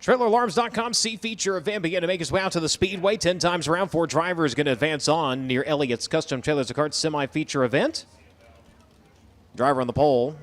TrailerAlarms.com C feature event begin to make its way out to the Speedway. 10 times around, 4 drivers going to advance on near Elliott's Custom Trailers and Carts semi-feature event. Driver on the pole.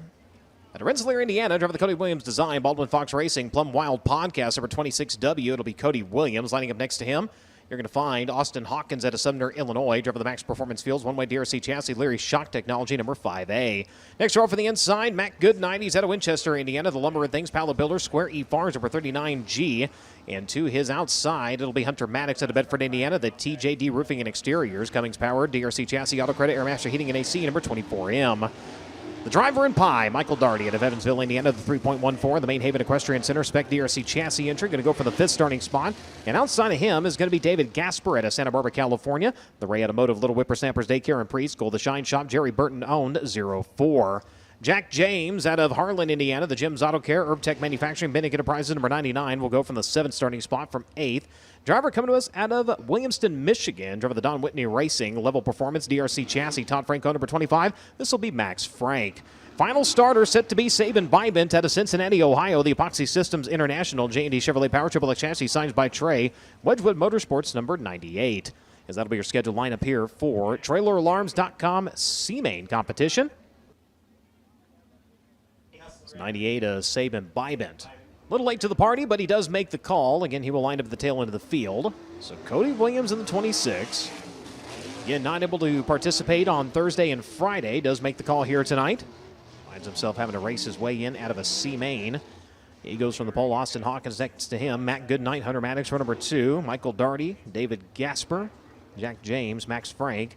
At Rensselaer, Indiana, driver the Cody Williams design, Baldwin Fox Racing, Plum Wild Podcast, number 26W. It'll be Cody Williams. Lining up next to him, you're going to find Austin Hawkins out of Sumner, Illinois, driver the Max Performance Fields, one-way DRC chassis, Leary Shock Technology, number 5A. Next row for the inside, Matt Goodnight. He's out of Winchester, Indiana, the Lumber and Things Pallet Builder, Square E Farms, number 39G. And to his outside, it'll be Hunter Maddox out of Bedford, Indiana, the TJD Roofing and Exteriors, Cummings Powered, DRC Chassis, Auto Credit, Airmaster Heating and AC, number 24M. The driver in pie, Michael Daugherty out of Evansville, Indiana, the 3.14, the Main Haven Equestrian Center, Spec DRC chassis entry, going to go for the 5th starting spot. And outside of him is going to be David Gasper out of Santa Barbara, California, the Ray Automotive Little Whippersnappers Daycare and Preschool, the Shine Shop, Jerry Burton owned, 04. Jack James out of Harlan, Indiana, the Jim's Auto Care, Herb Tech Manufacturing, Bennick Enterprises, number 99, will go from the 7th starting spot from 8th. Driver coming to us out of Williamston, Michigan, driver the Don Whitney Racing, Level Performance, DRC Chassis, Todd Franco, number 25. This will be Max Frank. Final starter set to be Sabin Bybent out of Cincinnati, Ohio, the Epoxy Systems International, J&D Chevrolet Power Triple X Chassis, signs by Trey, Wedgwood Motorsports, number 98. As that'll be your scheduled lineup here for TrailerAlarms.com C-Main competition. It's 98 Sabin Bybent. A little late to the party, but he does make the call. Again, he will line up at the tail end of the field. So Cody Williams in the 26. Again, not able to participate on Thursday and Friday. Does make the call here tonight. Finds himself having to race his way in out of a C-Main. He goes from the pole. Austin Hawkins next to him. Matt Goodnight, Hunter Maddox for number 2. Michael Daugherty, David Gasper, Jack James, Max Frank,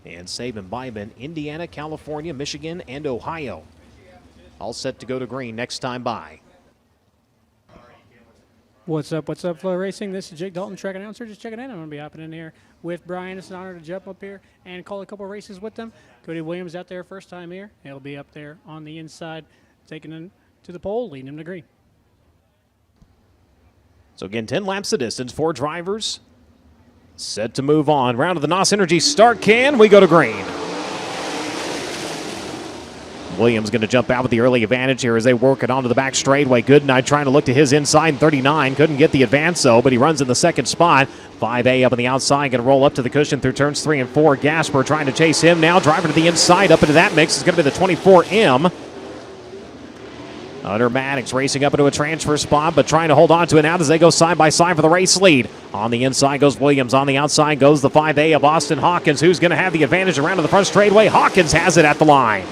and Sabin Bybent, Indiana, California, Michigan, and Ohio. All set to go to green next time by. What's up, FloRacing? This is Jake Dalton, track announcer. Just checking in. I'm going to be hopping in here with Brian. It's an honor to jump up here and call a couple races with them. Cody Williams out there first time here. He'll be up there on the inside, taking him to the pole, leading him to green. So again, 10 laps of distance, 4 drivers set to move on. Round of the NOS Energy start can. We go to green. Williams going to jump out with the early advantage here as they work it onto the back straightaway. Goodnight trying to look to his inside, 39. Couldn't get the advance, though, but he runs in the 2nd spot. 5A up on the outside, going to roll up to the cushion through turns 3 and 4. Gasper trying to chase him now. Driving to the inside, up into that mix is going to be the 24M. Hunter Maddox racing up into a transfer spot, but trying to hold on to it now as they go side by side for the race lead. On the inside goes Williams. On the outside goes the 5A of Austin Hawkins, who's going to have the advantage around to the front straightaway. Hawkins has it at the line.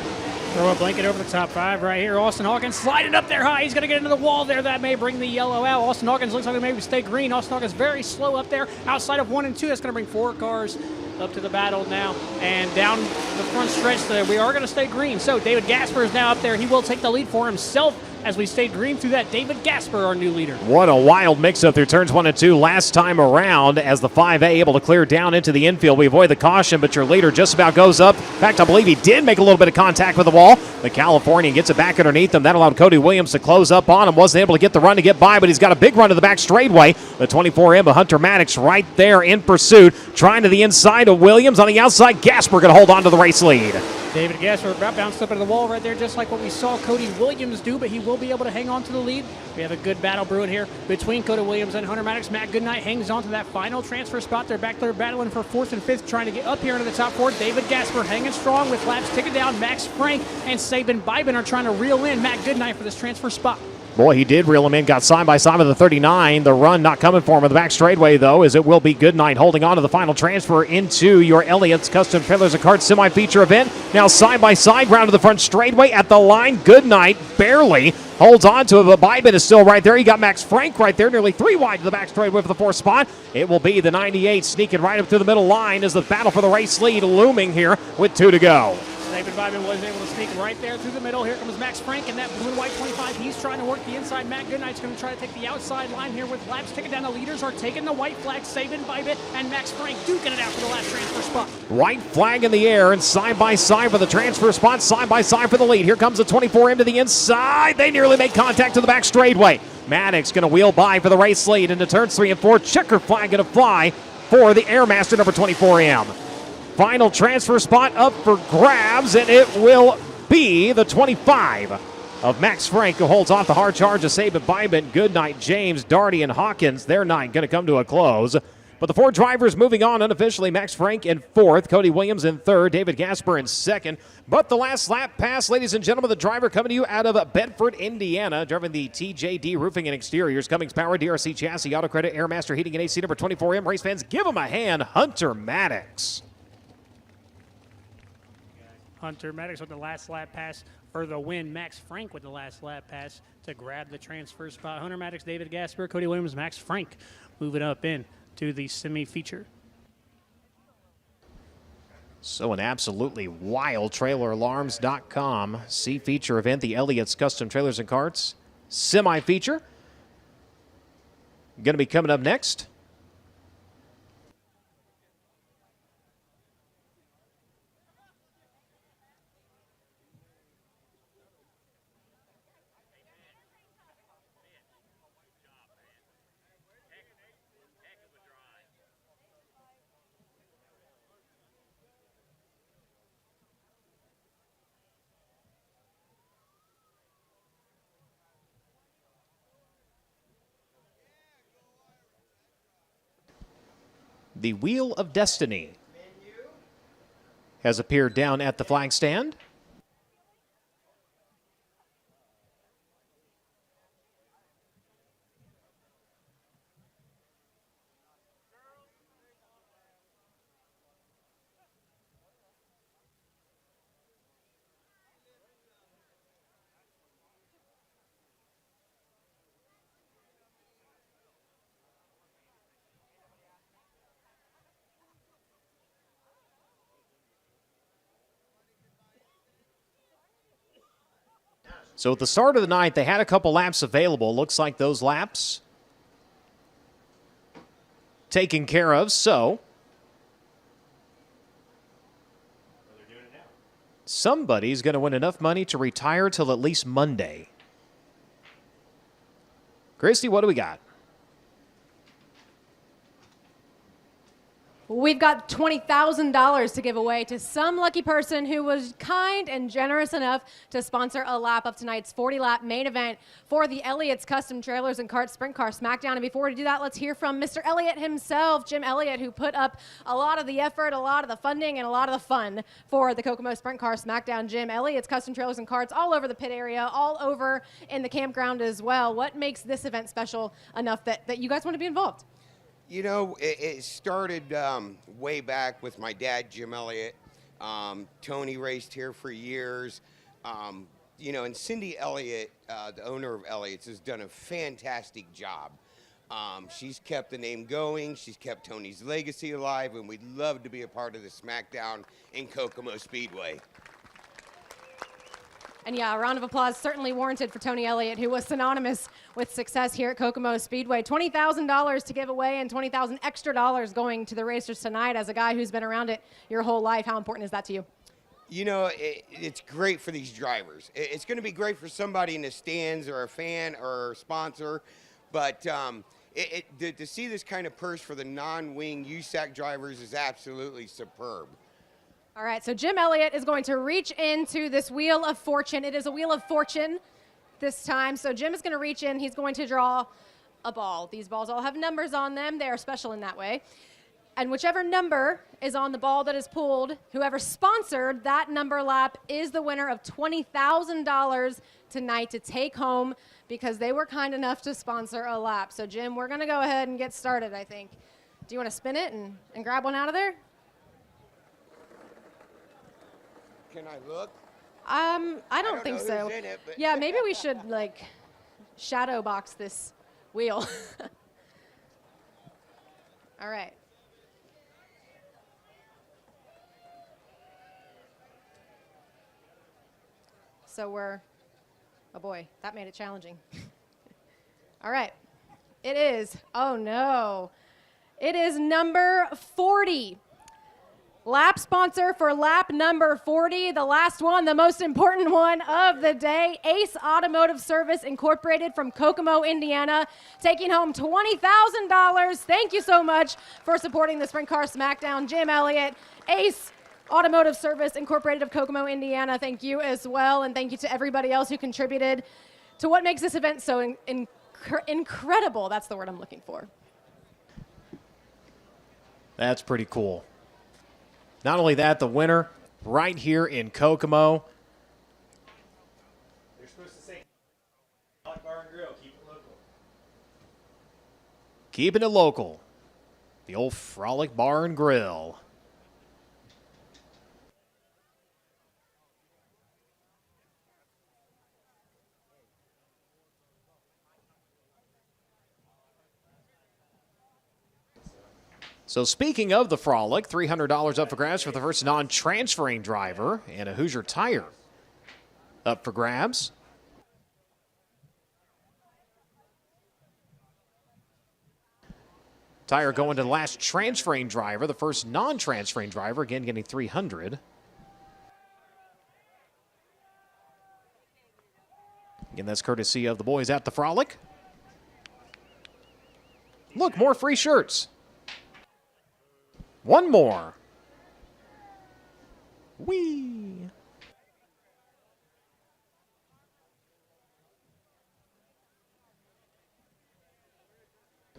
Throw a blanket over the top 5 right here. Austin Hawkins sliding up there high. He's going to get into the wall there. That may bring the yellow out. Austin Hawkins looks like he maybe stay green. Austin Hawkins very slow up there outside of 1 and 2. That's going to bring 4 cars up to the battle now. And down the front stretch there, we are going to stay green. So David Gasper is now up there. He will take the lead for himself as we stayed green through that. David Gasper, our new leader. What a wild mix-up through turns 1 and 2 last time around as the 5A able to clear down into the infield. We avoid the caution, but your leader just about goes up. In fact, I believe he did make a little bit of contact with the wall. The Californian gets it back underneath him. That allowed Cody Williams to close up on him. Wasn't able to get the run to get by, but he's got a big run to the back straightaway. The 24M of Hunter Maddox right there in pursuit. Trying to the inside of Williams. On the outside, Gasper going to hold on to the race lead. David Gasper about bounced up into the wall right there, just like what we saw Cody Williams do, but he will be able to hang on to the lead. We have a good battle brewing here between Cody Williams and Hunter Maddox. Matt Goodnight hangs on to that final transfer spot. They're back there battling for 4th and 5th, trying to get up here into the top 4. David Gasper hanging strong with laps ticking down. Max Frank and Sabin Bybent are trying to reel in Matt Goodnight for this transfer spot. Boy, he did reel him in, got side by side with the 39. The run not coming for him in the back straightaway, though, as it will be Goodnight holding on to the final transfer into your Elliott's Custom Trailers and Carts semi-feature event. Now side by side, round to the front straightaway at the line. Goodnight barely holds on to it, but Bybent is still right there. He got Max Frank right there, nearly 3 wide to the back straightaway for the 4th spot. It will be the 98 sneaking right up to the middle line as the battle for the race lead looming here with 2 to go. David Bybent was able to sneak right there through the middle. Here comes Max Frank in that blue and white 25. He's trying to work the inside. Matt Goodnight's going to try to take the outside line here with laps ticking down. The leaders are taking the white flag. Sabin Bybent and Max Frank duking it out for the last transfer spot. White flag in the air and side by side for the transfer spot. Side by side for the lead. Here comes the 24M to the inside. They nearly make contact to the back straightaway. Maddox going to wheel by for the race lead into turns 3 and 4. Checker flag going to fly for the Airmaster number 24M. Final transfer spot up for grabs, and it will be the 25 of Max Frank, who holds off the hard charge of Saban Bybent, Goodnight, James, Darty, and Hawkins. Their night going to come to a close. But the 4 drivers moving on unofficially. Max Frank in 4th, Cody Williams in 3rd, David Gasper in 2nd. But the last lap pass, ladies and gentlemen, the driver coming to you out of Bedford, Indiana, driving the TJD Roofing and Exteriors, Cummings Power, DRC Chassis, Auto Credit, Airmaster Heating and AC, number 24M. Race fans, give him a hand, Hunter Maddox. Hunter Maddox with the last lap pass for the win. Max Frank with the last lap pass to grab the transfer spot. Hunter Maddox, David Gasper, Cody Williams, Max Frank moving up in to the semi-feature. So an absolutely wild TrailerAlarms.com C-feature event, the Elliott's Custom Trailers and Carts semi-feature. Going to be coming up next. The Wheel of Destiny has appeared down at the flag stand. So at the start of the night, they had a couple laps available. Looks like those laps taken care of. So somebody's going to win enough money to retire till at least Monday. Christy, what do we got? We've got $20,000 to give away to some lucky person who was kind and generous enough to sponsor a lap of tonight's 40-lap main event for the Elliott's Custom Trailers and Carts Sprint Car Smackdown. And before we do that, let's hear from Mr. Elliott himself, Jim Elliott, who put up a lot of the effort, a lot of the funding, and a lot of the fun for the Kokomo Sprint Car Smackdown. Jim, Elliott's Custom Trailers and Carts all over the pit area, all over in the campground as well. What makes this event special enough that you guys want to be involved? You know, it started way back with my dad, Jim Elliott. Tony raced here for years. You know, and Cindy Elliott, the owner of Elliott's, has done a fantastic job. She's kept the name going. She's kept Tony's legacy alive, and we'd love to be a part of the Smackdown in Kokomo Speedway. And yeah, a round of applause certainly warranted for Tony Elliott, who was synonymous with success here at Kokomo Speedway. $20,000 to give away and $20,000 extra dollars going to the racers tonight. As a guy who's been around it your whole life, how important is that to you? You know, it's great for these drivers. It's going to be great for somebody in the stands or a fan or a sponsor, but to see this kind of purse for the non-wing USAC drivers is absolutely superb. All right, so Jim Elliott is going to reach into this Wheel of Fortune. It is a Wheel of Fortune this time. So Jim is going to reach in. He's going to draw a ball. These balls all have numbers on them. They are special in that way. And whichever number is on the ball that is pulled, whoever sponsored that number lap is the winner of $20,000 tonight to take home because they were kind enough to sponsor a lap. So Jim, we're going to go ahead and get started, I think. Do you want to spin it and grab one out of there? Can I look? I don't think know so. who's in it, but Yeah, maybe we should like shadow box this wheel. All right. So oh boy, that made it challenging. All right. It is, oh no. It is number 40. Lap sponsor for lap number 40, the last one, the most important one of the day, Ace Automotive Service Incorporated from Kokomo, Indiana, taking home $20,000. Thank you so much for supporting the Sprint Car Smackdown. Jim Elliott, Ace Automotive Service Incorporated of Kokomo, Indiana, thank you as well. And thank you to everybody else who contributed to what makes this event so incredible. That's the word I'm looking for. That's pretty cool. Not only that, the winner right here in Kokomo. They're supposed to say, Bar and Grill, keep it local. Keeping it local. The old Frolic Bar and Grill. So speaking of the Frolic, $300 up for grabs for the first non-transferring driver, and a Hoosier Tire up for grabs. Tire going to the last transferring driver, the first non-transferring driver, again getting $300. Again, that's courtesy of the boys at the Frolic. Look, more free shirts. One more. Whee!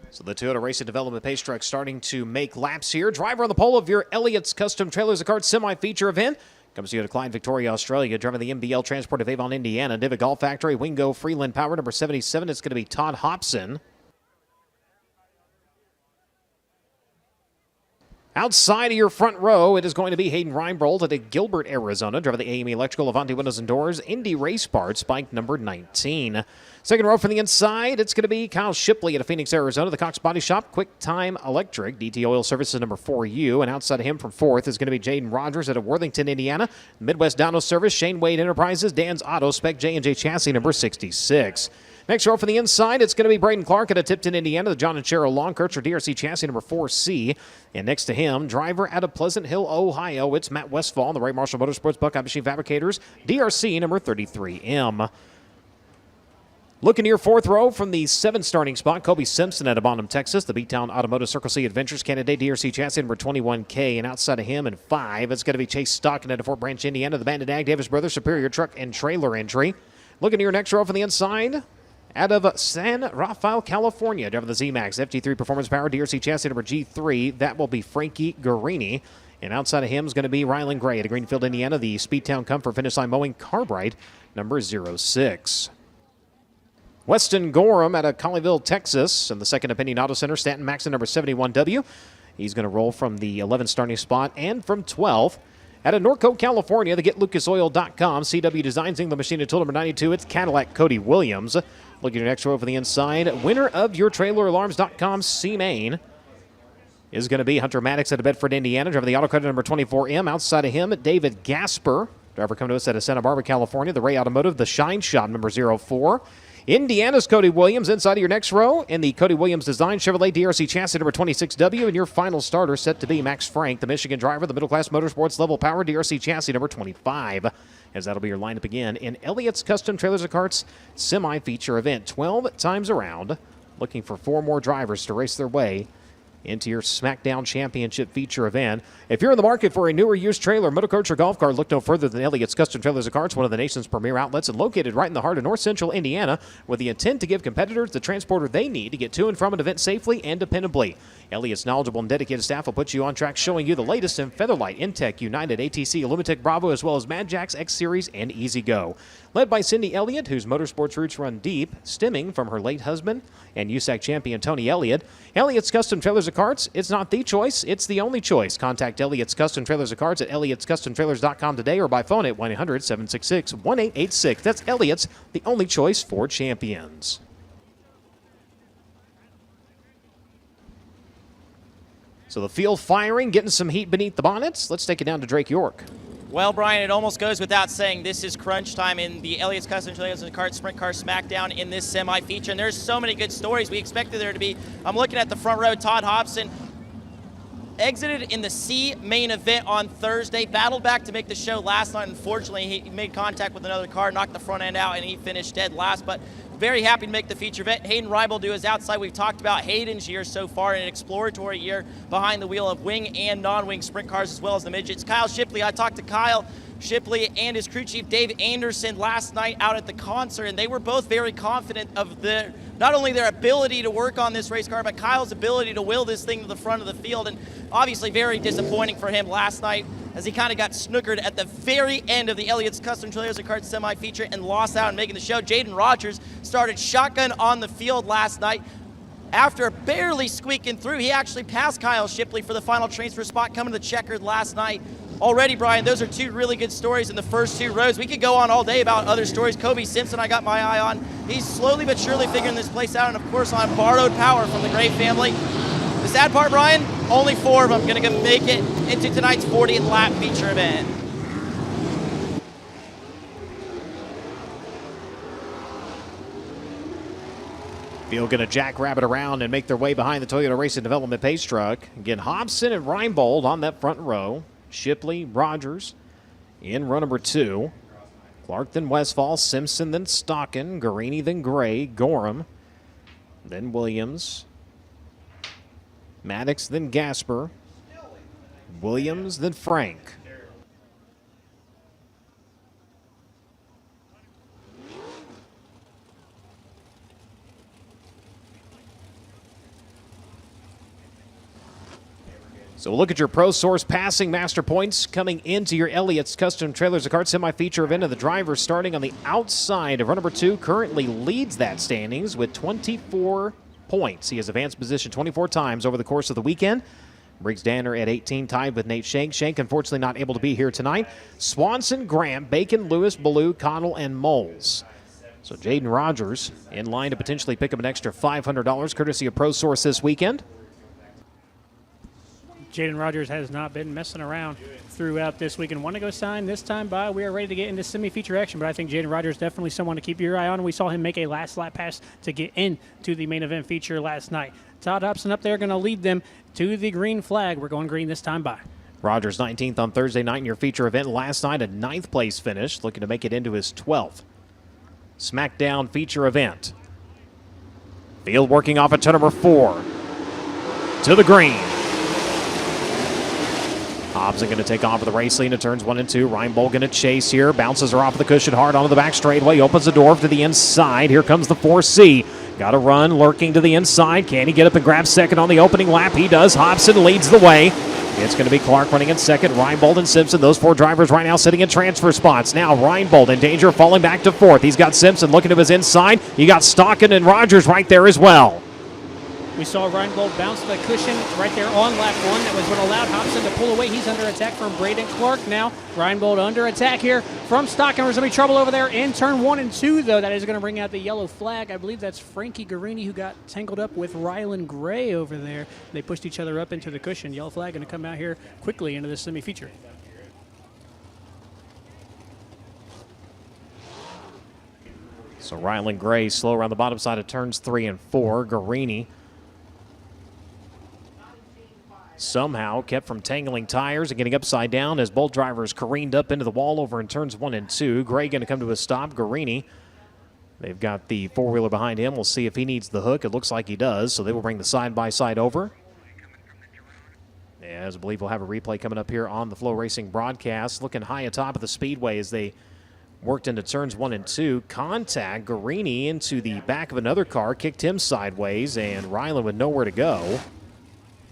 So the Toyota Racing Development Pace Truck starting to make laps here. Driver on the pole of your Elliott's Custom Trailers and Carts semi-feature event. Comes to you to Klein, Victoria, Australia. Driver the MBL Transport of Avon, Indiana. Divitt Golf Factory, Wingo, Freeland Power, number 77. It's going to be Todd Hobson. Outside of your front row, it is going to be Hayden Reinbold at Gilbert, Arizona. Driver the AME Electrical, Avanti Windows and Doors, Indy Race Parts, bike number 19. Second row from the inside, it's going to be Kyle Shipley at Phoenix, Arizona. The Cox Body Shop, Quick Time Electric, DT Oil Services number 4U. And outside of him from fourth is going to be Jaden Rogers at Worthington, Indiana. Midwest Dyno Service, Shane Wade Enterprises, Dan's Auto, Spec J&J Chassis number 66. Next row from the inside, it's going to be Braden Clark at Tipton, Indiana. The John and Cheryl Longkircher DRC chassis number 4C. And next to him, driver out of Pleasant Hill, Ohio, it's Matt Westfall. The Ray Marshall Motorsports Buckeye Machine Fabricators, DRC number 33M. Looking to your fourth row from the 7th starting spot, Kobe Simpson at Bonham, Texas. The B-Town Automotive Circle C Adventures candidate, DRC chassis number 21K. And outside of him in 5, it's going to be Chase Stockton at Fort Branch, Indiana. The Bandit Ag Davis Brothers Superior Truck and Trailer entry. Looking to your next row from the inside, out of San Rafael, California, driver the Z-Max FG3 Performance Power DRC chassis number G3. That will be Frankie Guarini. And outside of him is going to be Rylan Gray at Greenfield, Indiana. The Speedtown Comfort Finish Line Mowing Carbright number 06. Weston Gorham out of Colleyville, Texas. And the Second Opinion Auto Center, Stanton Maxon number 71W. He's going to roll from the 11th starting spot and from 12th. Out of Norco, California, the GetLucasOil.com, CW Designs, England Machine and Tool number 92. It's Cadillac Cody Williams. Looking at your next row for the inside, winner of your TrailerAlarms.com C-Main is going to be Hunter Maddox out of Bedford, Indiana. Driver the Auto Credit number 24M. Outside of him, David Gasper. Driver coming to us out of Santa Barbara, California. The Ray Automotive, the Shine Shop number 04. Indiana's Cody Williams inside of your next row. In the Cody Williams Design Chevrolet DRC chassis number 26W. And your final starter set to be Max Frank, the Michigan driver, the Middle Class Motorsports Level Power DRC chassis number 25. As that'll be your lineup again in Elliott's Custom Trailers and Carts semi-feature event. 12 times around. Looking for 4 more drivers to race their way into your Smackdown Championship feature event. If you're in the market for a newer used trailer, motorcoach, or golf cart, look no further than Elliott's Custom Trailers and Carts, one of the nation's premier outlets and located right in the heart of north central Indiana, with the intent to give competitors the transporter they need to get to and from an event safely and dependably. Elliott's knowledgeable and dedicated staff will put you on track, showing you the latest in Featherlight, Intech, United, ATC, Illumitech, Bravo, as well as Mad Jax, X Series, and Easy Go. Led by Cindy Elliott, whose motorsports roots run deep, stemming from her late husband and USAC champion Tony Elliott. Elliott's Custom Trailers and Carts, it's not the choice, it's the only choice. Contact Elliott's Custom Trailers and Carts at Elliott'sCustomTrailers.com today or by phone at 1-800-766-1886. That's Elliott's, the only choice for champions. So the field firing, getting some heat beneath the bonnets. Let's take it down to Drake York. Well, Brian, it almost goes without saying this is crunch time in the Elliott's Custom Trailers and Carts Sprint Car Smackdown in this semi-feature, and there's so many good stories we expected there to be. I'm looking at the front row, Todd Hobson. exited in the C main event on Thursday, battled back to make the show last night. Unfortunately, he made contact with another car, knocked the front end out, and he finished dead last. But very happy to make the feature event. Hayden Reinbold is outside. We've talked about Hayden's year so far, an exploratory year behind the wheel of wing and non-wing sprint cars as well as the midgets. Kyle Shipley, I talked to Kyle Shipley and his crew chief Dave Anderson last night out at the concert, and they were both very confident of not only their ability to work on this race car, but Kyle's ability to will this thing to the front of the field. And obviously very disappointing for him last night as he kind of got snookered at the very end of the Elliott's Custom Trailers and Karts semi-feature and lost out on making the show. Jaden Rogers started shotgun on the field last night. After barely squeaking through, he actually passed Kyle Shipley for the final transfer spot coming to the checkered last night. Already, Brian, those are two really good stories in the first two rows. We could go on all day about other stories. Kobe Simpson, I got my eye on. He's slowly but surely figuring this place out, and of course on borrowed power from the Gray family. The sad part, Brian, only 4 of them going to make it into tonight's 40th lap feature event. Field going to jackrabbit around and make their way behind the Toyota Racing Development pace truck. Again, Hobson and Reinbold on that front row. Shipley, Rogers in row number 2. Clark, then Westfall, Simpson, then Stockin, Guarini, then Gray, Gorham, then Williams, Maddox, then Gasper, Williams, then Frank. So look at your Pro Source passing master points coming into your Elliott's Custom Trailers and Karts semi-feature event. Of the driver starting on the outside of row number 2 currently leads that standings with 24 points. He has advanced position 24 times over the course of the weekend. Briggs Danner at 18, tied with Nate Shank. Shank unfortunately not able to be here tonight. Swanson, Graham, Bacon, Lewis, Ballou, Connell, and Moles. So Jaden Rogers in line to potentially pick up an extra $500 courtesy of Pro Source this weekend. Jaden Rogers has not been messing around throughout this week and want to go sign this time by. We are ready to get into semi-feature action, but I think Jaden Rogers definitely someone to keep your eye on. We saw him make a last lap pass to get into the main event feature last night. Todd Hobson up there going to lead them to the green flag. We're going green this time by. Rogers 19th on Thursday night in your feature event. Last night a 9th place finish, looking to make it into his 12th Smackdown feature event. Field working off at turn number 4 to the green. Hobson going to take off of the race lead into turns 1 and 2. Reinbold going to chase here. Bounces her off of the cushion hard onto the back straightaway. Opens the door to the inside. Here comes the 4C. Got to run, lurking to the inside. Can he get up and grab second on the opening lap? He does. Hobson leads the way. It's going to be Clark running in second. Reinbold and Simpson, those 4 drivers right now sitting in transfer spots. Now Reinbold in danger of falling back to 4th. He's got Simpson looking to his inside. You got Stockin and Rogers right there as well. We saw Reinbold bounce the cushion right there on lap 1. That was what allowed Hobson to pull away. He's under attack from Braden Clark now. Reinbold under attack here from Stockin. There's going to be trouble over there in turn 1 and 2, though. That is going to bring out the yellow flag. I believe that's Frankie Guarini who got tangled up with Rylan Gray over there. They pushed each other up into the cushion. Yellow flag going to come out here quickly into this semi-feature. So Rylan Gray slow around the bottom side of turns 3 and 4. Guarini somehow kept from tangling tires and getting upside down as both drivers careened up into the wall over in turns 1 and 2. Gray going to come to a stop. Guarini, they've got the 4-wheeler behind him. We'll see if he needs the hook. It looks like he does, so they will bring the side-by-side over. As I believe we'll have a replay coming up here on the FloRacing broadcast. Looking high atop of the Speedway as they worked into turns 1 and 2. Contact, Guarini into the back of another car, kicked him sideways, and Rylan with nowhere to go.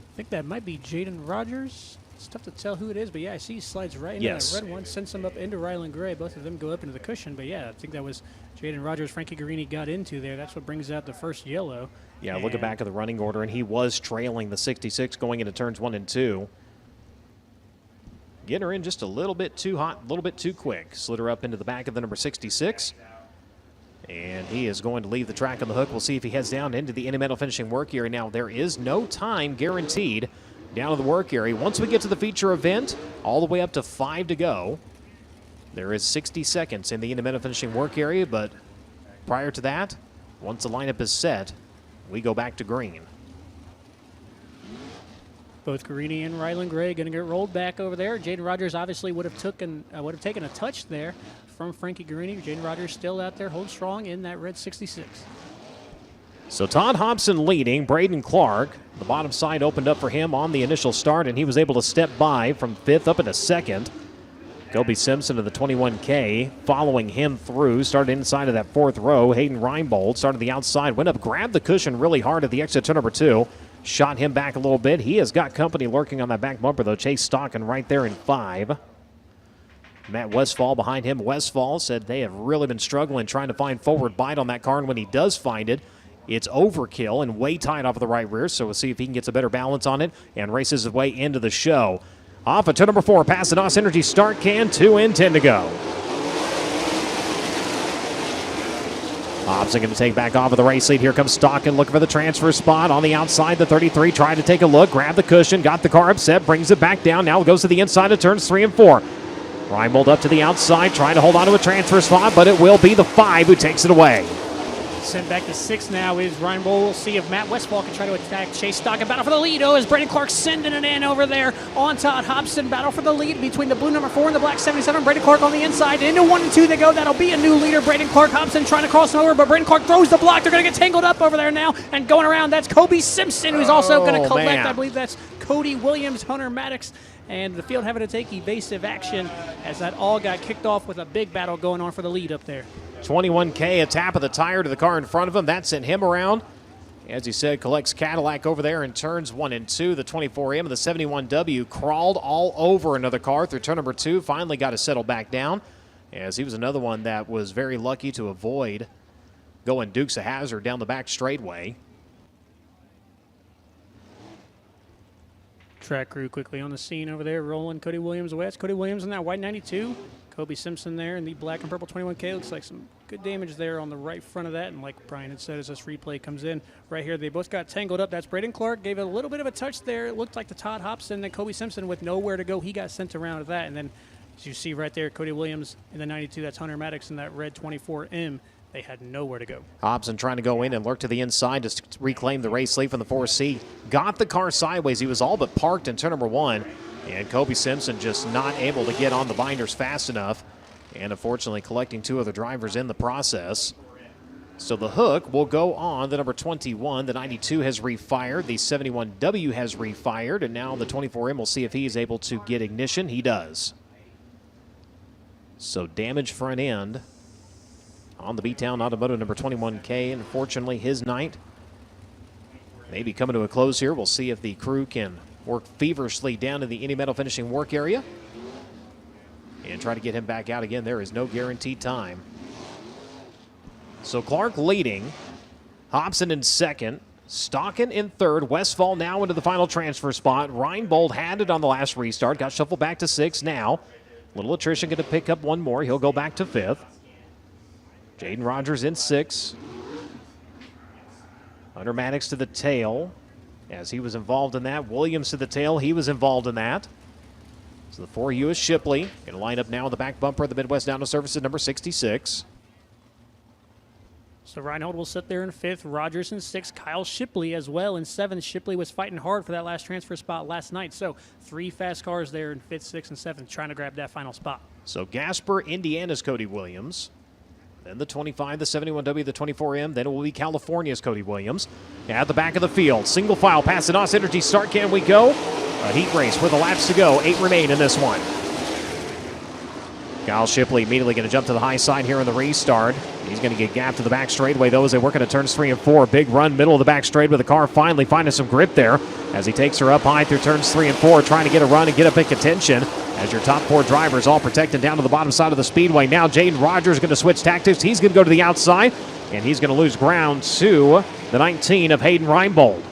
I think that might be Jaden Rogers. It's tough to tell who it is, but yeah, I see he slides right into Yes. that red one, sends him up into Rylan Gray. Both of them go up into the cushion, but yeah, I think that was Jaden Rogers. Frankie Guarini got into there. That's what brings out the first yellow. Yeah, looking back at the running order, and he was trailing the 66 going into turns 1 and 2. Getting her in just a little bit too hot, a little bit too quick. Slid her up into the back of the number 66. And he is going to leave the track on the hook. We'll see if he heads down into the end-of-metal finishing work area. Now, there is no time guaranteed down to the work area. Once we get to the feature event, all the way up to 5 to go, there is 60 seconds in the end-of-metal finishing work area. But prior to that, once the lineup is set, we go back to green. Both Guarini and Rylan Gray going to get rolled back over there. Jaden Rogers obviously would have taken a touch there from Frankie Guarini. Jaden Rogers still out there, holding strong in that red 66. So Todd Hobson leading. Braden Clark, the bottom side opened up for him on the initial start, and he was able to step by from 5th up into 2nd. Kobe Simpson of the 21K following him through, started inside of that 4th row. Hayden Reinbold started the outside, went up, grabbed the cushion really hard at the exit turn number 2. Shot him back a little bit. He has got company lurking on that back bumper, though. Chase Stocking right there in 5. Matt Westfall behind him. Westfall said they have really been struggling trying to find forward bite on that car, and when he does find it, it's overkill and way tight off of the right rear, so we'll see if he can get some better balance on it and races his way into the show. Off of turn number 4, past the NOS Energy start can, 2 in, 10 to go. Hobson going to take back off of the race lead. Here comes Stocking looking for the transfer spot on the outside. The 33 tried to take a look, grabbed the cushion, got the car upset, brings it back down. Now goes to the inside of turns 3 and 4. Reinbold up to the outside, trying to hold on to a transfer spot, but it will be the 5 who takes it away. Sent back to 6 now is Ryan Bowl. We'll see if Matt Westfall can try to attack Chase Stocking. Battle for the lead. Oh, is Braden Clark sending it in over there on Todd Hobson. Battle for the lead between the blue number 4 and the black 77. Braden Clark on the inside. Into 1 and 2 they go. That'll be a new leader. Braden Clark, Hobson trying to cross over, but Braden Clark throws the block. They're going to get tangled up over there now. And going around, that's Kobe Simpson, who's also going to collect. Man. I believe that's Cody Williams, Hunter Maddox, and the field having to take evasive action as that all got kicked off with a big battle going on for the lead up there. 21K, a tap of the tire to the car in front of him. That sent him around. As he said, collects Cadillac over there in turns 1 and 2. The 24M and the 71W crawled all over another car through turn number 2. Finally got to settle back down, as he was another one that was very lucky to avoid going Dukes of Hazzard down the back straightaway. Track crew quickly on the scene over there, rolling Cody Williams away. It's Cody Williams in that white 92. Kobe Simpson there in the black and purple 21K. Looks like some good damage there on the right front of that. And like Brian had said, as this replay comes in right here, they both got tangled up. That's Braden Clark. Gave it a little bit of a touch there. It looked like the Todd Hobson. Then Kobe Simpson with nowhere to go. He got sent around with that. And then as you see right there, Cody Williams in the 92. That's Hunter Maddox in that red 24M. They had nowhere to go. Hobson trying to go in and lurk to the inside to reclaim the race lead from the 4C. Got the car sideways. He was all but parked in turn number 1. And Kobe Simpson just not able to get on the binders fast enough. And unfortunately collecting 2 other drivers in the process. So the hook will go on the number 21. The 92 has refired. The 71W has refired. And now the 24M will see if he is able to get ignition. He does. So damage front end on the B-Town Automotive number 21K. And unfortunately his night may be coming to a close here. We'll see if the crew can work feverishly down to the Indy Metal finishing work area and try to get him back out again. There is no guaranteed time. So Clark leading, Hobson in 2nd, Stocking in 3rd, Westfall now into the final transfer spot. Reinbold had it on the last restart, got shuffled back to 6th now. Little attrition, going to pick up 1 more. He'll go back to 5th. Jaden Rogers in 6th. Hunter Maddox to the tail, as he was involved in that. Williams to the tail, he was involved in that. So the 4U is Shipley. Going to line up now with the back bumper of the Midwest Downhill Services number 66. So Reinhold will sit there in 5th. Rogers in 6th. Kyle Shipley as well in 7th. Shipley was fighting hard for that last transfer spot last night. So 3 fast cars there in 5th, 6th, and 7th trying to grab that final spot. So Gasper, Indiana's Cody Williams. Then the 25, the 71W, the 24M. Then it will be California's Cody Williams. At the back of the field, single file past the NOS Energy start can we go. A heat race with the laps to go. 8 remain in this one. Kyle Shipley immediately going to jump to the high side here in the restart. He's going to get gapped to the back straightaway, though, as they work into turns 3 and 4. Big run, middle of the back straight with the car finally finding some grip there as he takes her up high through turns 3 and 4, trying to get a run and get up in contention as your top 4 drivers all protected down to the bottom side of the speedway. Now Jaden Rogers going to switch tactics. He's going to go to the outside, and he's going to lose ground to the 19 of Hayden Reinbold.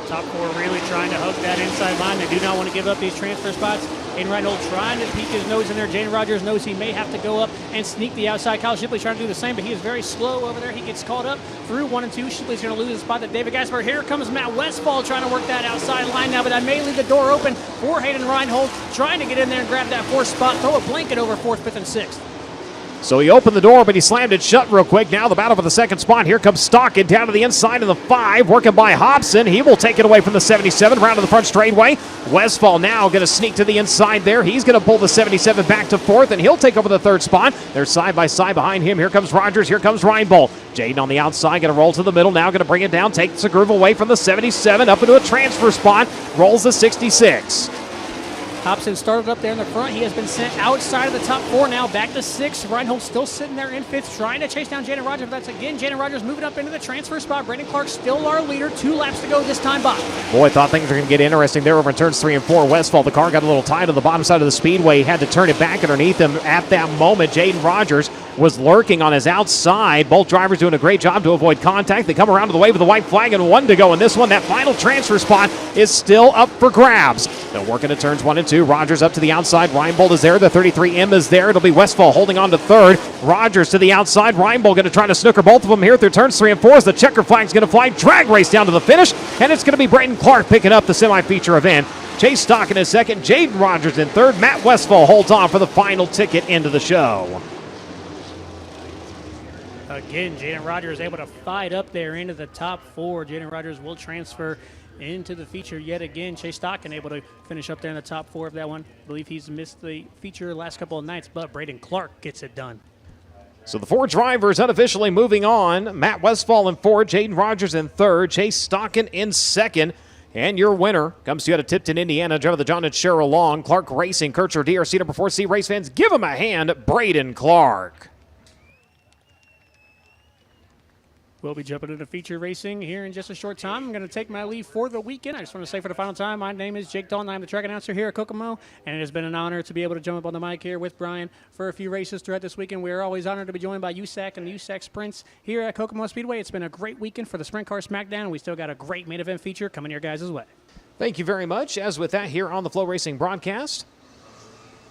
Top 4 really trying to hug that inside line. They do not want to give up these transfer spots. Hayden Reinhold trying to peek his nose in there. Jaden Rogers knows he may have to go up and sneak the outside. Kyle Shipley trying to do the same, but he is very slow over there. He gets caught up through 1 and 2. Shipley's going to lose the spot to David Gasper. Here comes Matt Westfall trying to work that outside line now, but that may leave the door open for Hayden Reinhold trying to get in there and grab that 4th spot. Throw a blanket over 4th, 5th, and 6th. So he opened the door, but he slammed it shut real quick. Now the battle for the second spot. Here comes Stockton down to the inside of the 5, working by Hobson. He will take it away from the 77, round to the front straightaway. Westfall now going to sneak to the inside there. He's going to pull the 77 back to 4th, and he'll take over the 3rd spot. They're side by side behind him. Here comes Rogers. Here comes Reinbold. Jaden on the outside, going to roll to the middle. Now going to bring it down, takes the groove away from the 77, up into a transfer spot, rolls the 66. Hobson started up there in the front. He has been sent outside of the top 4 now, back to 6th. Reinhold still sitting there in 5th, trying to chase down Jaden Rogers. That's again Jaden Rogers moving up into the transfer spot. Braden Clark still our leader. 2 laps to go this time by. Boy, thought things were going to get interesting there over in turns 3 and 4. Westfall, the car got a little tight on the bottom side of the speedway. He had to turn it back underneath him at that moment. Jaden Rogers was lurking on his outside. Both drivers doing a great job to avoid contact. They come around to the wave with the white flag and 1 to go in this one. That final transfer spot is still up for grabs. They're working to turns 1 and 2. Rogers up to the outside. Reinbold is there. The 33M is there. It'll be Westfall holding on to 3rd. Rogers to the outside. Reinbold going to try to snooker both of them here through turns 3 and 4 as the checker flag's going to fly. Drag race down to the finish, and it's going to be Braden Clark picking up the semi-feature event. Chase Stockton in 2nd. Jaden Rogers in 3rd. Matt Westfall holds on for the final ticket into the show. Again, Jaden Rogers able to fight up there into the top 4. Jaden Rogers will transfer into the feature yet again. Chase Stockton able to finish up there in the top 4 of that one. I believe he's missed the feature last couple of nights, but Braden Clark gets it done. So the 4 drivers unofficially moving on. Matt Westfall in 4th, Jaden Rogers in 3rd, Chase Stockton in 2nd. And your winner comes to you out of Tipton, Indiana. Driver the John and Cheryl Long, Clark Racing, Kircher DRC number 4C. Race fans, give him a hand, Braden Clark. We'll be jumping into feature racing here in just a short time. I'm going to take my leave for the weekend. I just want to say for the final time, my name is Jake Dalton. I'm the track announcer here at Kokomo, and it has been an honor to be able to jump up on the mic here with Brian for a few races throughout this weekend. We are always honored to be joined by USAC and the USAC Sprints here at Kokomo Speedway. It's been a great weekend for the Sprint Car Smackdown, and we still got a great main event feature coming your guys' way. Thank you very much. As with that here on the FloRacing broadcast,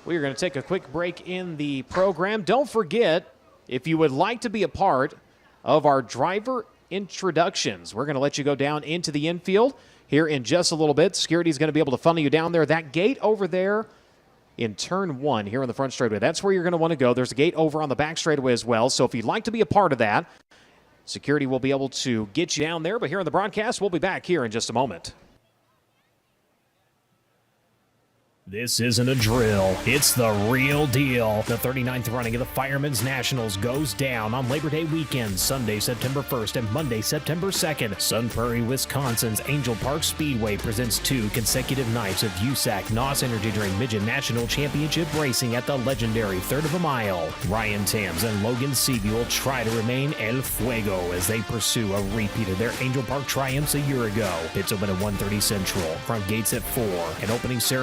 we are going to take a quick break in the program. Don't forget, if you would like to be a part of our driver introductions, we're going to let you go down into the infield here in just a little bit. Security is going to be able to funnel you down there. That gate over there in turn 1 here on the front straightaway, that's where you're going to want to go. There's a gate over on the back straightaway as well. So if you'd like to be a part of that, security will be able to get you down there. But here on the broadcast, we'll be back here in just a moment. This isn't a drill, it's the real deal. The 39th running of the Firemen's Nationals goes down on Labor Day weekend, Sunday, September 1st and Monday, September 2nd. Sun Prairie, Wisconsin's Angel Park Speedway presents 2 consecutive nights of USAC NOS Energy Drink Midget National Championship racing at the legendary 3rd of a mile. Ryan Tams and Logan Seavey will try to remain El Fuego as they pursue a repeat of their Angel Park triumphs a year ago. Pits open at 1:30 Central, front gates at 4, and opening ceremony